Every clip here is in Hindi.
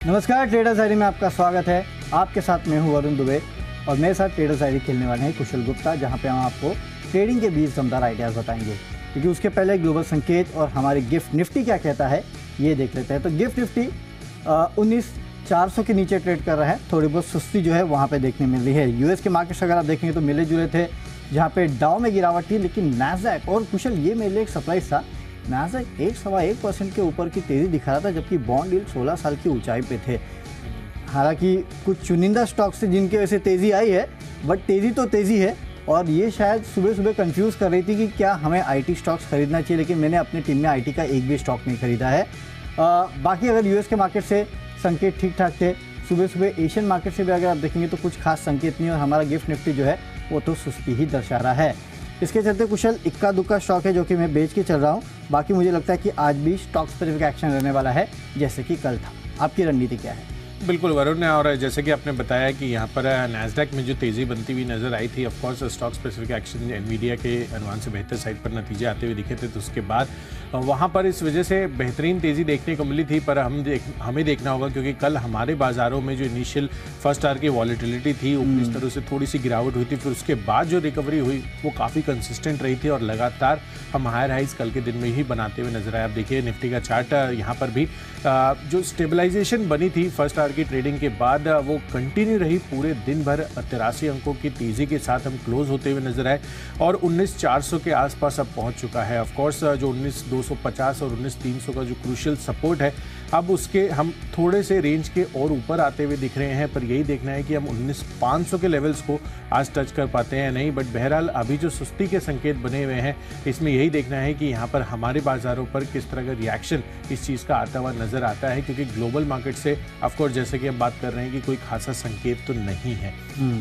नमस्कार, ट्रेडर्स डायरी में आपका स्वागत है। आपके साथ मैं हूं वरुण दुबे और मेरे साथ ट्रेडर्स डायरी खेलने वाले हैं कुशल गुप्ता, जहां पे हम आपको ट्रेडिंग के 20 दमदार आइडियाज़ बताएंगे। क्योंकि उसके पहले ग्लोबल संकेत और हमारी गिफ्ट निफ्टी क्या कहता है ये देख लेते हैं। तो गिफ्ट निफ्टी 19,400 के नीचे ट्रेड कर रहा है। थोड़ी बहुत सुस्ती जो है वहाँ पर देखने मिल रही है। यूएस के मार्केट्स अगर आप देखेंगे तो मिले जुले थे, जहाँ पे डाउ में गिरावट थी, लेकिन नैस्डैक और कुशल ये मेरे लिए एक सरप्राइज था। नैस्डैक 1.1% के ऊपर की तेज़ी दिखा रहा था, जबकि बॉन्ड यील्ड 16 साल की ऊंचाई पे थे। हालांकि कुछ चुनिंदा स्टॉक्स थे जिनके वजह से तेज़ी आई है, बट तेज़ी तो तेज़ी है। और ये शायद सुबह सुबह कंफ्यूज कर रही थी कि क्या हमें आईटी स्टॉक्स खरीदना चाहिए, लेकिन मैंने अपनी टीम में आईटी का एक भी स्टॉक नहीं खरीदा है। बाकी अगर यूएस के मार्केट से संकेत ठीक ठाक थे। सुबह सुबह एशियन मार्केट से भी अगर आप देखेंगे तो कुछ खास संकेत नहीं, और हमारा गिफ्ट निफ्टी जो है वो तो सुस्ती ही दर्शा रहा है। इसके चलते कुशल इक्का दुक्का स्टॉक है जो कि मैं बेच के चल रहा हूँ। बाकी मुझे लगता है कि आज भी स्टॉक स्पेसिफिक एक्शन रहने वाला है, जैसे कि कल था। आपकी रणनीति क्या है? बिल्कुल वरुण ने, और जैसे कि आपने बताया कि यहाँ पर नैस्डैक में जो तेज़ी बनती हुई नज़र आई थी, of course stock specific action Nvidia के अनुमान से बेहतर साइड पर नतीजे आते हुए दिखे थे, तो उसके बाद वहाँ पर इस वजह से बेहतरीन तेज़ी देखने को मिली थी। पर हमें देखना होगा, क्योंकि कल हमारे बाज़ारों में जो इनिशियल फर्स्ट आवर की वॉलेटिलिटी थी ऊपरी स्तरों से थोड़ी सी गिरावट हुई थी, फिर उसके बाद जो रिकवरी हुई वो काफ़ी कंसिस्टेंट रही थी और लगातार हम हायर हाइज कल के दिन में ही बनाते हुए नजर आए। आप देखिए निफ्टी का चार्ट, यहाँ पर भी जो स्टेबलाइजेशन बनी थी फर्स्ट आवर की ट्रेडिंग के बाद वो कंटिन्यू रही पूरे दिन भर। 83 अंकों की तेज़ी के साथ हम क्लोज होते हुए नजर आए और 19,400 के आसपास अब पहुंच चुका है। ऑफ कोर्स जो 19,250 और 19,300 का जो क्रूशियल सपोर्ट है, अब उसके हम थोड़े से रेंज के और ऊपर आते हुए दिख रहे हैं। पर यही देखना है कि हम 19,500 के लेवल्स को आज टच कर पाते हैं नहीं। बट बहरहाल अभी जो सुस्ती के संकेत बने हुए हैं, इसमें यही देखना है कि यहाँ पर हमारे बाजारों पर किस तरह का रिएक्शन इस चीज़ का आता हुआ नजर आता है, क्योंकि ग्लोबल मार्केट से ऑफकोर्स जैसे कि हम बात कर रहे हैं कि कोई खासा संकेत तो नहीं है।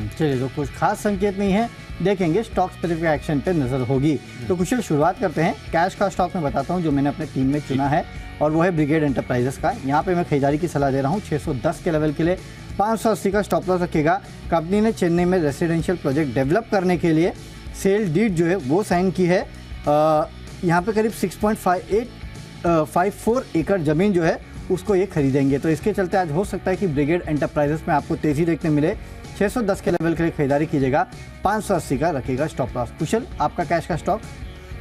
चलिए, तो कुछ खास संकेत नहीं है, देखेंगे स्टॉक स्पेसिफिक एक्शन पे नजर होगी। तो कुशल शुरुआत करते हैं। कैश का स्टॉक मैं बताता हूँ जो मैंने अपने टीम में चुना है, और वो है ब्रिगेड एंटरप्राइजेस का। यहाँ पे मैं खरीदारी की सलाह दे रहा हूँ 610 के लेवल के लिए। 580 का स्टॉप लॉस रखेगा। कंपनी ने चेन्नई में रेसिडेंशियल प्रोजेक्ट डेवलप करने के लिए सेल डीड जो है वो साइन की है। यहाँ पे करीब 6.54 एकड़ ज़मीन जो है उसको ये खरीदेंगे। तो इसके चलते आज हो सकता है कि ब्रिगेड एंटरप्राइजेस में आपको तेज़ी देखने मिले। 610 के लेवल के लिए खरीदारी कीजिएगा। 580 का रखेगा स्टॉप लॉस। कुशल, आपका कैश का स्टॉक?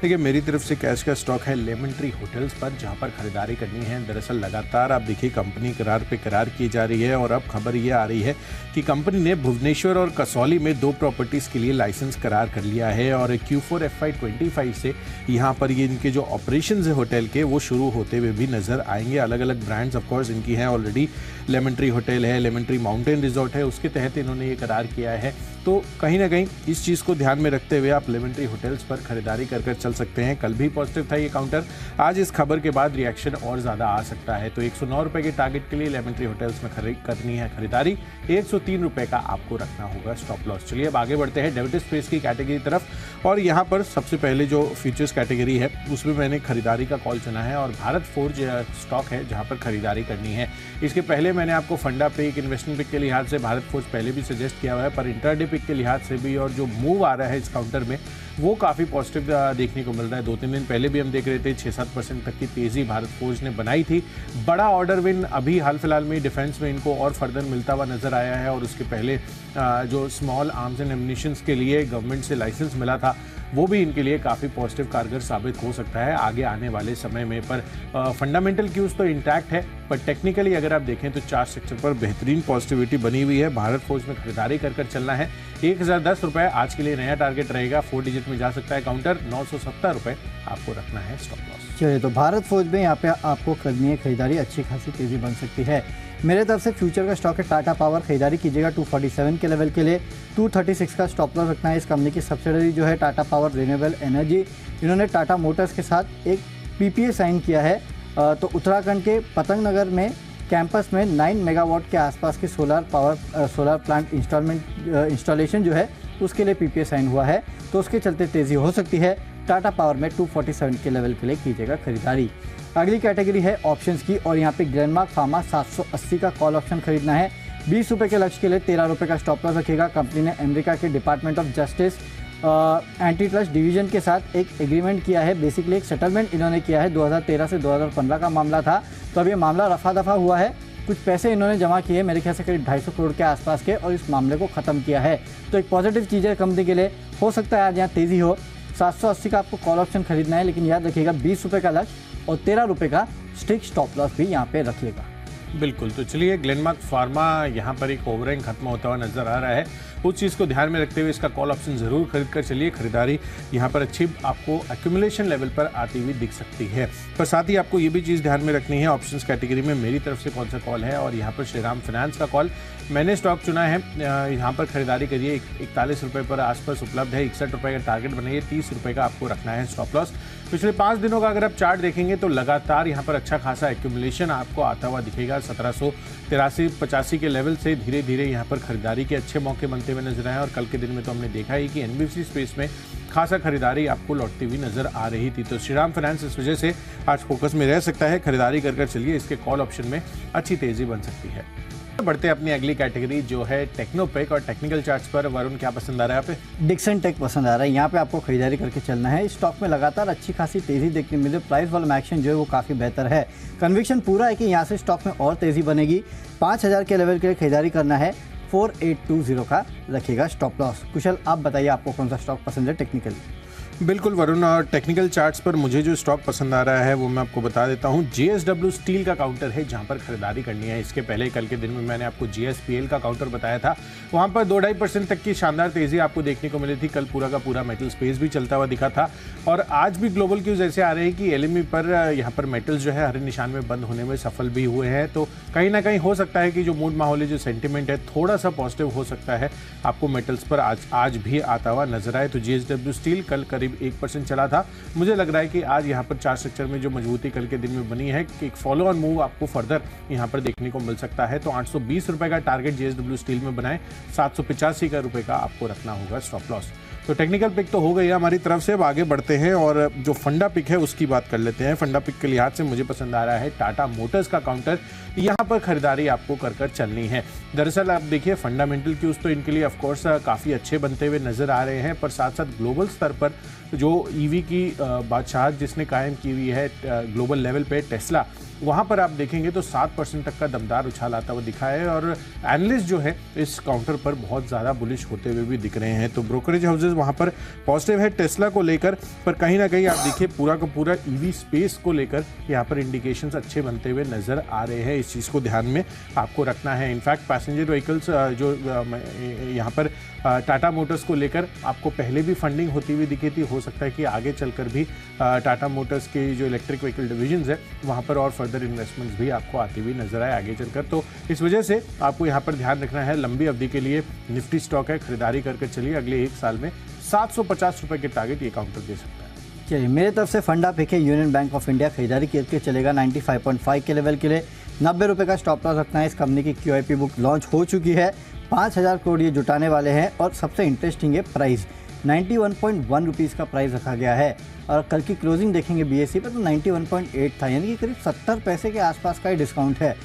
देखिए, मेरी तरफ से कैश का स्टॉक है लेमन ट्री होटल्स पर, जहां पर खरीदारी करनी है। दरअसल लगातार आप देखिए कंपनी करार पे करार की जा रही है, और अब खबर ये आ रही है कि कंपनी ने भुवनेश्वर और कसौली में 2 प्रॉपर्टीज़ के लिए लाइसेंस करार कर लिया है। और Q4 FY25 से यहाँ पर ये इनके जो ऑपरेशंस है होटल के वो शुरू होते हुए भी नज़र आएंगे। अलग अलग ब्रांड्स ऑफकोर्स इनकी हैं ऑलरेडी। लेमन ट्री होटल है, लेमन ट्री माउंटेन रिजॉर्ट है, उसके तहत इन्होंने ये करार किया है। तो कहीं ना कहीं इस चीज़ को ध्यान में रखते हुए आप लेमन ट्री होटल्स पर खरीदारी कर चल सकते हैं। कल भी पॉजिटिव था ये काउंटर, आज इस खबर के बाद रिएक्शन और ज़्यादा आ सकता है। तो 109 रुपये के टारगेट के लिए लेमन ट्री होटल्स में करनी है खरीदारी। 103 रुपये का आपको रखना होगा स्टॉप लॉस। चलिए अब आगे बढ़ते हैं डेरिवेटिव स्पेस की कैटेगरी तरफ, और यहाँ पर सबसे पहले जो फ्यूचर्स कैटेगरी है उसमें मैंने खरीदारी का कॉल चुना है, और भारत फोर्ज स्टॉक है जहाँ पर खरीदारी करनी है। इसके पहले मैंने आपको फंडा पिक, इन्वेस्टमेंट पिक के लिहाज से भारत फोर्ज पहले भी सजेस्ट किया हुआ है, पर इंट्राडे पिक के लिहाज से भी और जो मूव आ रहा है इस काउंटर में वो काफ़ी पॉजिटिव देखने को मिल रहा है। 2-3 दिन पहले भी हम देख रहे थे 6-7% तक की तेज़ी भारत फोर्ज ने बनाई थी। बड़ा ऑर्डर विन अभी हाल फिलहाल में डिफेंस में इनको और फर्दर मिलता हुआ नजर आया है, और उसके पहले जो स्मॉल आर्म्स एंड एम्युनिशंस के लिए गवर्नमेंट से लाइसेंस मिला था वो भी इनके लिए काफ़ी पॉजिटिव कारगर साबित हो सकता है आगे आने वाले समय में। पर फंडामेंटल क्यूज तो इंटैक्ट है, पर टेक्निकली अगर आप देखें तो चार्ट सेक्टर पर बेहतरीन पॉजिटिविटी बनी हुई है। भारत फोर्ज में खरीदारी कर चलना है। 1010 रुपये आज के लिए नया टारगेट रहेगा। 4 डिजिट में जा सकता है काउंटर। 970 रुपये आपको रखना है स्टॉप लॉस। चलिए, तो भारत फोर्ज में यहाँ पे आपको करनी है खरीदारी, अच्छी खासी तेज़ी बन सकती है। मेरे तरफ से फ्यूचर का स्टॉक है टाटा पावर। खरीदारी कीजिएगा 247 के लेवल के लिए। 236 का स्टॉप लॉस रखना है। इस कंपनी की सब्सिडरी जो है टाटा पावर रिन्यूएबल एनर्जी, इन्होंने टाटा मोटर्स के साथ एक PPA साइन किया है। तो उत्तराखंड के पतंग नगर में कैंपस में 9 मेगावाट के आसपास के सोलर प्लांट इंस्टॉलेशन जो है उसके लिए PPA साइन हुआ है। तो उसके चलते तेज़ी हो सकती है। टाटा पावर में 247 के लेवल के लिए कीजिएगा खरीदारी। अगली कैटेगरी है ऑप्शंस की, और यहाँ पे ग्लेनमार्क फार्मा 780 का कॉल ऑप्शन खरीदना है। 20 रुपये के लक्ष्य के लिए 13 रुपये का स्टॉप लॉस रखेगा। कंपनी ने अमेरिका के department of justice anti trust division के साथ एक एग्रीमेंट किया है। बेसिकली एक सेटलमेंट इन्होंने किया है। 2013 से 2015 का मामला था, तो अब ये मामला रफा दफा हुआ है। कुछ पैसे इन्होंने जमा किए, मेरे ख्याल से करीब 250 करोड़ के आसपास के, और इस मामले को ख़त्म किया है। तो एक पॉजिटिव चीज़ है कंपनी के लिए। हो सकता है आज यहाँ तेज़ी हो। 780 का आपको कॉल ऑप्शन खरीदना है, लेकिन याद रखिएगा 20 रुपये का लक्ष्य और 13 रुपये का स्ट्रिक्ट स्टॉप लॉस भी यहाँ पे रखिएगा। बिल्कुल। तो चलिए, ग्लेनमार्क फार्मा यहाँ पर एक ओवरहैंग खत्म होता हुआ नजर आ रहा है। उस चीज़ को ध्यान में रखते हुए इसका कॉल ऑप्शन ज़रूर खरीद कर चलिए। खरीदारी यहाँ पर अच्छी आपको एक्यूमुलेशन लेवल पर आती हुई दिख सकती है। पर साथ ही आपको ये भी चीज़ ध्यान में रखनी है, ऑप्शंस कैटेगरी में मेरी तरफ से कौन सा कॉल है, और यहाँ पर श्रीराम फाइनेंस का कॉल मैंने स्टॉक चुना है। यहाँ पर खरीदारी करिए। 41 रुपये पर आसपास उपलब्ध है। 61 रुपये का टारगेट बनाइए। 30 रुपये का आपको रखना है स्टॉप लॉस। पिछले 5 दिनों का अगर आप चार्ट देखेंगे तो लगातार यहाँ पर अच्छा खासा एक्यूमुलेशन आपको आता हुआ दिखेगा। 1783-85 के लेवल से धीरे धीरे यहाँ पर खरीदारी के अच्छे मौके बनते हुए नजर आए, और कल के दिन में तो हमने देखा ही कि एनबीएफसी स्पेस में खासा खरीदारी आपको लौटती हुई नजर आ रही थी। तो श्रीराम फाइनेंस इस वजह से आज फोकस में रह सकता है। खरीदारी कर चलिए, इसके कॉल ऑप्शन में अच्छी तेजी बन सकती है। बढ़ते हैं अपनी अगली कैटेगरी जो है टेक्नोपेक, और टेक्निकल चार्ट्स पर वरुण क्या पसंद आ रहा है यहाँ पे? डिक्सन टेक पसंद आ रहा है। यहाँ पे आपको खरीदारी करके चलना है। इस स्टॉक में लगातार अच्छी खासी तेजी देखने मिले। प्राइस वॉल्यूम एक्शन जो है वो काफ़ी बेहतर है। कन्विक्शन पूरा है कि यहाँ से स्टॉक में और तेजी बनेगी। 5000 के लेवल के लिए खरीदारी करना है। 4820 का रखिएगा स्टॉप लॉस। कुशल, आप बताइए आपको कौन सा स्टॉक पसंद है टेक्निकली? बिल्कुल वरुण, और टेक्निकल चार्ट्स पर मुझे जो स्टॉक पसंद आ रहा है वो मैं आपको बता देता हूँ। JSW स्टील का काउंटर है जहाँ पर खरीदारी करनी है। इसके पहले कल के दिन में मैंने आपको JSPL का काउंटर बताया था। वहाँ पर 2-2.5% तक की शानदार तेज़ी आपको देखने को मिली थी। कल पूरा का पूरा मेटल स्पेस भी चलता हुआ दिखा था, और आज भी ग्लोबल क्यूज ऐसे आ रहे हैं कि LME पर यहाँ पर मेटल्स जो है हरे निशान में बंद होने में सफल भी हुए हैं। तो कहीं ना कहीं हो सकता है कि जो मूड माहौल जो सेंटिमेंट है थोड़ा सा पॉजिटिव हो सकता है, आपको मेटल्स पर आज भी आता हुआ नजर आए। तो JSW स्टील कल करीब 1% चला था। मुझे लग रहा है कि आज यहाँ पर चार्ट स्ट्रक्चर में जो मजबूती कल के दिन में बनी है कि एक फॉलो ऑन मूव आपको फर्दर यहाँ पर देखने को मिल सकता है। तो 820 रुपए का टारगेट JSW स्टील में बनाए। 785 का रुपए का आपको रखना होगा स्टॉप लॉस। तो टेक्निकल पिक तो हो गई है हमारी तरफ से। अब आगे बढ़ते हैं और जो फंडा पिक है उसकी बात कर लेते हैं। फंडा पिक के लिहाज से मुझे पसंद आ रहा है टाटा मोटर्स का काउंटर। यहाँ पर खरीदारी आपको कर चलनी है। दरअसल आप देखिए, फंडामेंटल क्यूज तो इनके लिए ऑफकोर्स काफ़ी अच्छे बनते हुए नजर आ रहे हैं, पर साथ साथ ग्लोबल स्तर पर जो ईवी की बादशाहत जिसने कायम की हुई है ग्लोबल लेवल पे, टेस्ला, वहाँ पर आप देखेंगे तो 7% तक का दमदार उछाल आता हुआ दिखा है, और एनालिस्ट जो है इस काउंटर पर बहुत ज़्यादा बुलिश होते हुए भी दिख रहे हैं। तो ब्रोकरेज हाउसेज वहाँ पर पॉजिटिव है टेस्ला को लेकर, पर कहीं ना कहीं आप देखिए पूरा का पूरा ईवी स्पेस को लेकर यहाँ पर इंडिकेशंस अच्छे बनते हुए नज़र आ रहे हैं। इस चीज़ को ध्यान में आपको रखना है। इनफैक्ट पैसेंजर व्हीकल्स जो यहाँ पर टाटा मोटर्स को लेकर आपको पहले भी फंडिंग होती हुई दिखी थी। हो सकता है कि आगे चलकर भी टाटा मोटर्स की जो इलेक्ट्रिक व्हीकल डिविजन्स है वहाँ पर और फर्दर इन्वेस्टमेंट्स भी आपको आती हुई नजर आए आगे चलकर। तो इस वजह से आपको यहाँ पर ध्यान रखना है। लंबी अवधि के लिए निफ्टी स्टॉक है, खरीदारी करके चलिए। अगले 1 साल में 750 रुपए के टारगेट ये काउंटर दे सकता है। चलिए, मेरे तरफ से फंडा पिक है यूनियन बैंक ऑफ इंडिया। खरीदारी करके चलेगा 95.5 के लेवल के लिए। 90 रुपये का स्टॉप लॉस रखना है। इस कंपनी की QIP बुक लॉन्च हो चुकी है। 5000 करोड़ ये जुटाने वाले हैं, और सबसे इंटरेस्टिंग है प्राइस 91.1 रुपीज़ का प्राइस रखा गया है। और कल की क्लोजिंग देखेंगे BSE पर तो 91.8 था, यानी कि करीब 70 पैसे के आसपास का ही डिस्काउंट है।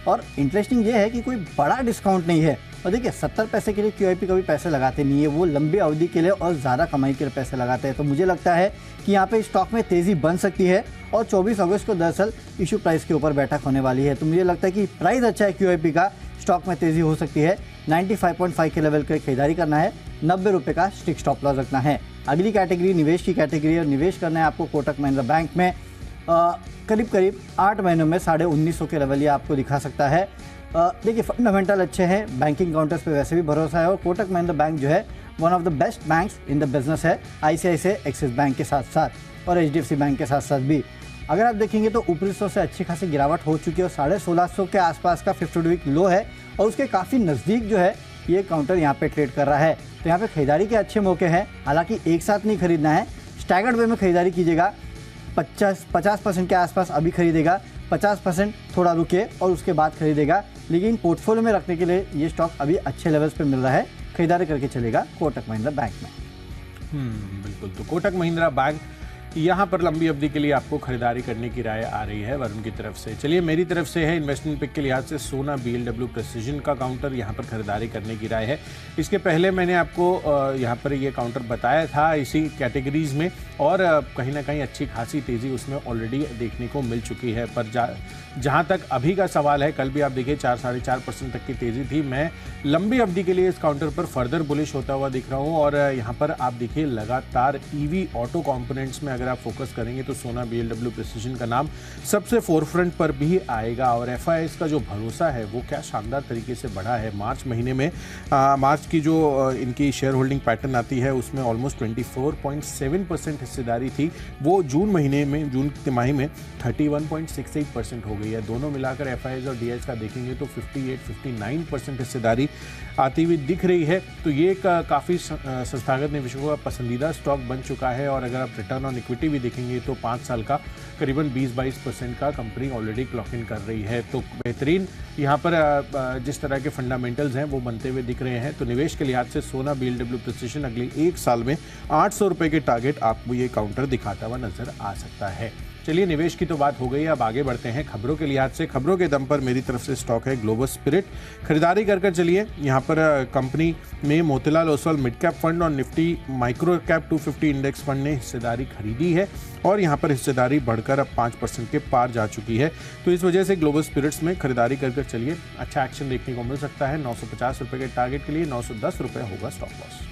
और इंटरेस्टिंग ये है कि कोई बड़ा डिस्काउंट नहीं है। और देखिए, 70 पैसे के लिए QIP कभी पैसे लगाते नहीं है, वो लंबी अवधि के लिए और ज़्यादा कमाई के लिए पैसे लगाते हैं। तो मुझे लगता है कि यहाँ पे स्टॉक में तेज़ी बन सकती है, और 24 अगस्त को दरअसल इशू प्राइस के ऊपर बैठक होने वाली है। तो मुझे लगता है कि प्राइस अच्छा है QIP का, स्टॉक में तेज़ी हो सकती है। 95.5 के लेवल के खरीदारी करना है। 90 रुपये का स्ट्रिक्ट स्टॉप लॉस रखना है। अगली कैटेगरी निवेश की कैटेगरी, और निवेश करना है आपको कोटक महिंद्रा बैंक में। करीब 8 महीनों में 1950 के लेवल ये आपको दिखा सकता है। देखिए, फंडामेंटल अच्छे हैं, बैंकिंग काउंटर्स पे वैसे भी भरोसा है, और कोटक महिंद्रा बैंक जो है one of the best banks in the business है, ICICI एक्सिस बैंक के साथ साथ और HDFC बैंक के साथ साथ भी। अगर आप देखेंगे तो ऊपरी स्तर से अच्छी खासी गिरावट हो चुकी है, और 1650 के आसपास का 50 वीक लो है, और उसके काफ़ी नज़दीक जो है ये काउंटर यहाँ पे ट्रेड कर रहा है। तो यहाँ पे खरीदारी के अच्छे मौके हैं। हालांकि एक साथ नहीं खरीदना है, स्टैगर्ड वे में खरीदारी कीजिएगा। 50% के आसपास अभी खरीदेगा, 50% थोड़ा रुके और उसके बाद खरीदेगा। लेकिन पोर्टफोलियो में रखने के लिए ये स्टॉक अभी अच्छे लेवल्स पे मिल रहा है। खरीदारी करके चलेगा कोटक महिंद्रा बैंक में। बिल्कुल। तो कोटक महिंद्रा बैंक यहाँ पर लंबी अवधि के लिए आपको खरीदारी करने की राय आ रही है वरुण की तरफ से। चलिए मेरी तरफ से है इन्वेस्टमेंट पिक के लिहाज से सोना BLW प्रेसिजन का काउंटर यहाँ पर खरीदारी करने की राय है। इसके पहले मैंने आपको यहाँ पर ये काउंटर बताया था इसी कैटेगरीज में, और कहीं ना कहीं अच्छी खासी तेज़ी उसमें ऑलरेडी देखने को मिल चुकी है। पर जहाँ तक अभी का सवाल है, कल भी आप देखिए 4-4.5% तक की तेज़ी थी। मैं लंबी अवधि के लिए इस काउंटर पर फर्दर बुलिश होता हुआ दिख रहा हूँ। और यहाँ पर आप देखिए लगातार EV ऑटो कंपोनेंट्स में अगर आप फोकस करेंगे तो सोना BLW प्रेसिजन का नाम सबसे फोरफ्रंट पर भी आएगा। और FIS का जो भरोसा है वो क्या शानदार तरीके से बढ़ा है। मार्च महीने में मार्च की जो इनकी शेयर होल्डिंग पैटर्न आती है उसमें ऑलमोस्ट 24.7% हिस्सेदारी थी, वो जून महीने में, जून तिमाही में 31.68% हो गई है। दोनों मिलाकर FIS और DIS का देखेंगे तो 58-59% हिस्सेदारी आती हुई दिख रही है। तो ये एक काफ़ी संस्थागत निवेशकों का पसंदीदा स्टॉक बन चुका है। और अगर आप रिटर्न ऑन इक्विटी भी देखेंगे तो 5 साल का करीबन 20-22% का कंपनी ऑलरेडी क्लॉक इन कर रही है। तो बेहतरीन यहाँ पर जिस तरह के फंडामेंटल्स हैं वो बनते हुए दिख रहे हैं। तो निवेश के लिहाज से सोना BLW प्रेसिजन अगले 1 साल में 800 रुपये के टारगेट आपको ये काउंटर दिखाता हुआ नजर आ सकता है। चलिए निवेश की तो बात हो गई, अब आगे बढ़ते हैं खबरों के लिहाज से। खबरों के दम पर मेरी तरफ से स्टॉक है ग्लोबल स्पिरिट, खरीदारी कर चलिए। यहाँ पर कंपनी में Motilal Oswal mid cap fund और Nifty micro cap 250 index fund ने हिस्सेदारी खरीदी है और यहाँ पर हिस्सेदारी बढ़कर अब 5% के पार जा चुकी है। तो इस वजह से ग्लोबल स्पिरिट्स में खरीदारी कर चलिए, अच्छा एक्शन देखने को मिल सकता है। 950 रुपये के टारगेट के लिए 910 रुपये होगा स्टॉप लॉस।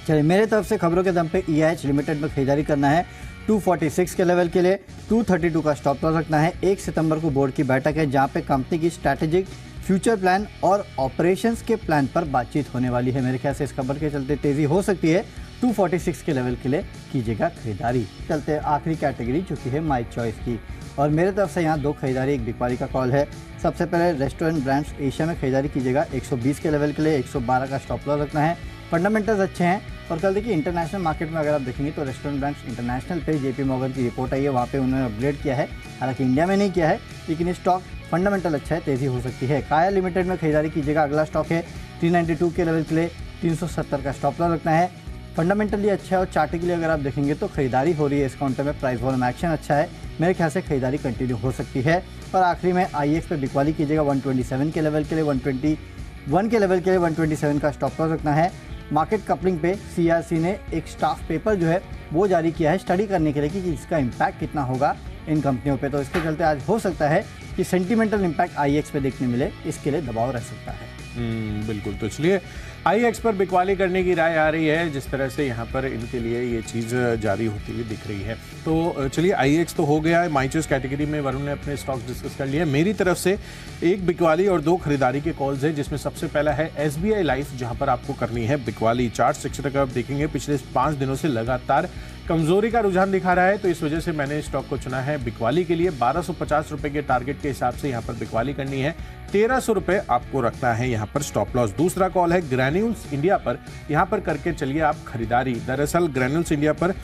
चलिए मेरे तरफ से खबरों के दम पे EIH लिमिटेड में खरीदारी करना है 246 के लेवल के लिए, 232 का स्टॉप लॉस रखना है। 1 सितंबर को बोर्ड की बैठक है जहां पे कंपनी की स्ट्रैटेजिक फ्यूचर प्लान और ऑपरेशंस के प्लान पर बातचीत होने वाली है। मेरे ख्याल से इस खबर के चलते तेजी हो सकती है। 246 के लेवल के लिए कीजिएगा खरीदारी। चलते हैं आखिरी कैटेगरी जो कि है माई चॉइस की, और मेरे तरफ से यहाँ 2 खरीदारी, एक बिकवाली का कॉल है। सबसे पहले रेस्टोरेंट ब्रांड्स एशिया में खरीदारी कीजिएगा 120 के लेवल के लिए, 112 का स्टॉप लॉस रखना है। फंडामेंटल्स अच्छे हैं। और कल देखिए इंटरनेशनल मार्केट में अगर आप देखेंगे तो रेस्टोरेंट ब्रांड्स इंटरनेशनल पे JP मॉर्गन की रिपोर्ट आई है, वहाँ पे उन्होंने अपग्रेड किया है, हालांकि इंडिया में नहीं किया है, लेकिन स्टॉक फंडामेंटल अच्छा है, तेज़ी हो सकती है। काया लिमिटेड में खरीदारी कीजिएगा, अगला स्टॉक है 392 के लेवल के लिए, 370 का स्टॉप लॉस रखना है। फंडामेंटली अच्छा है और चार्ट के लिए अगर आप देखेंगे तो खरीदारी हो रही है इस काउंटर में, प्राइस वॉल्यूम एक्शन अच्छा है, मेरे ख्याल से खरीदारी कंटिन्यू हो सकती है। और आखिरी में IEX पे बिकवाली कीजिएगा 127 के लेवल के लिए, 121 के लेवल के लिए 127 का स्टॉप लॉस रखना है। मार्केट कपलिंग पे CRC ने एक स्टाफ पेपर जो है वो जारी किया है स्टडी करने के लिए कि इसका इम्पैक्ट कितना होगा इन कंपनियों पे। तो इसके चलते आज हो सकता है कि सेंटिमेंटल इम्पैक्ट IEX पे देखने मिले, इसके लिए दबाव रह सकता है। बिल्कुल। तो चलिए IEX पर बिकवाली करने की राय आ रही है, जिस तरह से यहाँ पर इनके लिए ये चीज़ जारी होती हुई दिख रही है। तो चलिए IEX तो हो गया है। माई चॉइस कैटेगरी में वरुण ने अपने स्टॉक्स डिस्कस कर लिए। मेरी तरफ से एक बिकवाली और 2 खरीदारी के कॉल्स है, जिसमें सबसे पहला है SBI लाइफ, जहाँ पर आपको करनी है बिकवाली। चार्ट सेक्शन अगर आप देखेंगे पिछले 5 दिनों से लगातार कमजोरी का रुझान दिखा रहा है, तो इस वजह से मैंने स्टॉक को चुना है बिकवाली के लिए। 1250 रुपए के टारगेट के हिसाब से यहाँ पर बिकवाली करनी है, 1300 रुपए आपको रखना है यहाँ पर स्टॉप लॉस। दूसरा कॉल है ग्रैन्यूल्स इंडिया पर, यहाँ पर करके चलिए आप खरीदारी। दरअसल ग्रैन्यूल्स इंडिया पर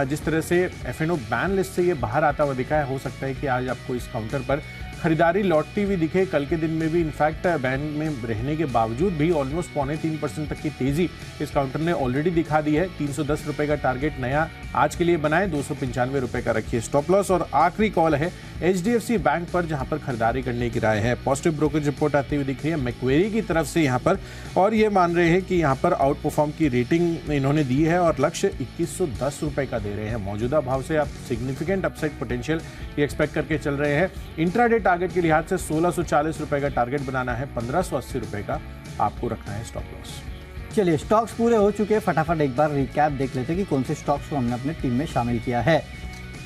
जिस तरह से FNO बैन लिस्ट से ये बाहर आता हुआ दिखा है, हो सकता है कि आज आपको इस काउंटर पर खरीदारी लौटती हुई दिखे। कल के दिन में भी इनफैक्ट बैन में रहने के बावजूद भी ऑलमोस्ट 0.3% तक की तेजी इस काउंटर ने ऑलरेडी दिखा दी है। 310 रुपए का टारगेट नया आज के लिए बनाए, 295 रुपए का रखिए स्टॉप लॉस। और आखिरी कॉल है HDFC बैंक पर, जहां पर खरीदारी करने की राय है। पॉजिटिव ब्रोकरेज रिपोर्ट आती हुई दिख रही है मैक्वेरी की तरफ से यहाँ पर, और ये मान रहे हैं कि यहाँ पर आउट परफॉर्म की रेटिंग इन्होंने दी है और लक्ष्य 2110 रुपए का दे रहे हैं। मौजूदा भाव से आप सिग्निफिकेंट अपसाइड पोटेंशियल ये एक्सपेक्ट करके चल रहे हैं। इंट्राडे टारगेट के लिहाज से 1640 रुपए का टारगेट बनाना है, 1580 रुपए का आपको रखना है स्टॉप लॉस। चलिए स्टॉक्स पूरे हो चुके हैं, फटाफट एक बार रिकैप देख लेते हैं कि कौन से स्टॉक्स को हमने अपने टीम में शामिल किया है।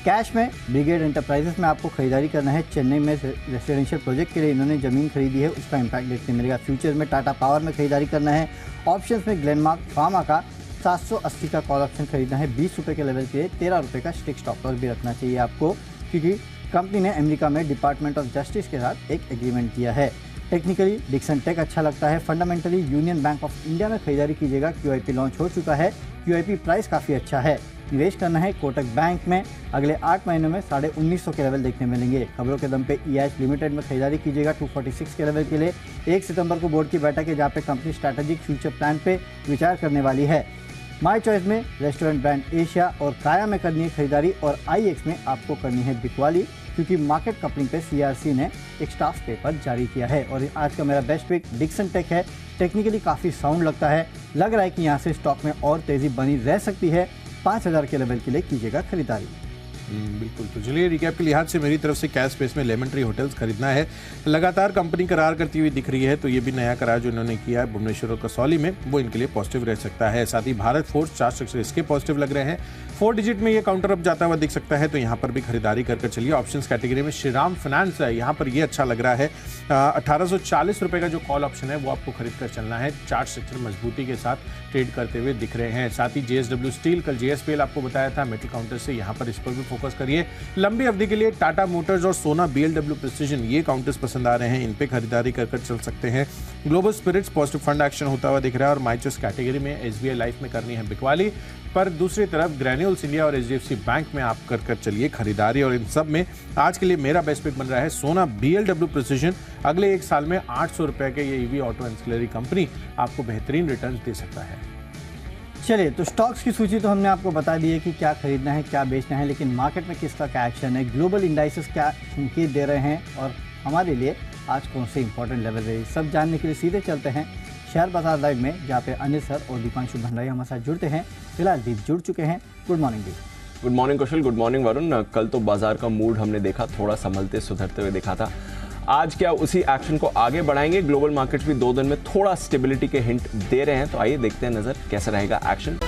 कैश में ब्रिगेड एंटरप्राइजेस में आपको खरीदारी करना है। चेन्नई में रेसिडेंशियल प्रोजेक्ट के लिए इन्होंने ज़मीन खरीदी है, उसका इम्पैक्ट देखने मिलेगा। फ्यूचर में टाटा पावर में खरीदारी करना है। ऑप्शंस में ग्लेनमार्क फार्मा का 780 का कॉल ऑप्शन खरीदना है 20 रुपये के लेवल के, 13 रुपये का स्टिक स्टॉप लॉस भी रखना चाहिए आपको, क्योंकि कंपनी ने अमेरिका में डिपार्टमेंट ऑफ जस्टिस के साथ एक एग्रीमेंट किया है। टेक्निकली डिक्सन टेक अच्छा लगता है। Fundamentally union bank of India में खरीदारी कीजिएगा, QIP लॉन्च हो चुका है, QIP प्राइस काफ़ी अच्छा है। निवेश करना है कोटक बैंक में, अगले 8 महीनों में 1950 के लेवल देखने मिलेंगे। खबरों के दम पे EIH लिमिटेड में खरीदारी कीजिएगा 246 के लेवल के लिए। 1 सितंबर को बोर्ड की बैठक है जहाँ पे कंपनी स्ट्रैटेजिक फ्यूचर प्लान पे विचार करने वाली है। माई चॉइस में रेस्टोरेंट ब्रांड एशिया और काया में करनी है खरीदारी, और IEX में आपको करनी है बिकवाली, क्योंकि मार्केट कपलिंग पे CRC ने एक स्टाफ पेपर जारी किया है। और आज का मेरा बेस्ट पिक डिक्सन टेक है। टेक्निकली काफ़ी साउंड लगता है, लग रहा है कि यहाँ से स्टॉक में और तेज़ी बनी रह सकती है। 5000 के लेवल के लिए कीजिएगा खरीदारी। बिल्कुल। तो चलिए रिकैप के लिहाज से मेरी तरफ से कैश स्पेस में लेमन ट्री होटल्स खरीदना है। लगातार कंपनी करार करती हुई दिख रही है, तो ये भी नया करार जो इन्होंने किया है भुवनेश्वर और कसौली में, वो इनके लिए पॉजिटिव रह सकता है। साथ ही भारत फोर्स चार्ट स्ट्रक्चर इसके पॉजिटिव लग रहे हैं। 4 डिजिट में ये काउंटर अप जाता हुआ दिख सकता है, तो यहाँ पर भी खरीदारी कर चलिए। ऑप्शंस कैटेगरी में श्रीराम फाइनेंस है, यहाँ पर ये अच्छा लग रहा है। 1840 रुपये का जो कॉल ऑप्शन है वो आपको खरीद कर चलना है। चार्ट स्ट्रक्चर मजबूती के साथ ट्रेड करते हुए दिख रहे हैं। साथ ही JSW स्टील, कल JSPL आपको बताया था मेटल काउंटर से, यहाँ पर इस पर भी फोकस करिए। लंबी अवधि के लिए टाटा मोटर्स और सोना BLW प्रिसिजन, ये काउंटर्स पसंद आ रहे हैं, इन पे खरीदारी कर चल सकते हैं। Global spirits positive fund action होता हुआ दिख रहा है। और माई चॉइस कैटेगरी में SBI लाइफ में करनी है बिकवाली, पर दूसरी तरफ ग्रैन्यूल्स इंडिया और HDFC बैंक में आप कर चलिए खरीदारी। और इन सब में आज के लिए मेरा बेस्ट पिक बन रहा है सोना BLW प्रिसिजन। अगले 1 साल में 800 रुपए के ये EV ऑटो एंसिलरी कंपनी आपको बेहतरीन रिटर्न दे सकता है। चलिए, तो स्टॉक्स की सूची तो हमने आपको बता दी है कि क्या खरीदना है, क्या बेचना है, लेकिन मार्केट में किस तरह का एक्शन है, ग्लोबल इंडाइसेस क्या संकेत दे रहे हैं, और हमारे लिए आज कौन से इंपॉर्टेंट लेवल रही, सब जानने के लिए सीधे चलते हैं शेयर बाजार लाइव में, जहाँ पे अनिल सर और दीपांशु भंडारी हमारे साथ जुड़ते हैं। फिलहाल दीप जुड़ चुके हैं। गुड मॉर्निंग दीप। गुड मॉर्निंग कुशल, गुड मॉर्निंग वरुण। कल तो बाजार का मूड हमने देखा थोड़ा संभलते सुधरते हुए देखा था। आज क्या उसी एक्शन को आगे बढ़ाएंगे? ग्लोबल मार्केट्स भी 2 दिन में थोड़ा स्टेबिलिटी के हिंट दे रहे हैं, तो आइए देखते हैं नजर कैसा रहेगा एक्शन।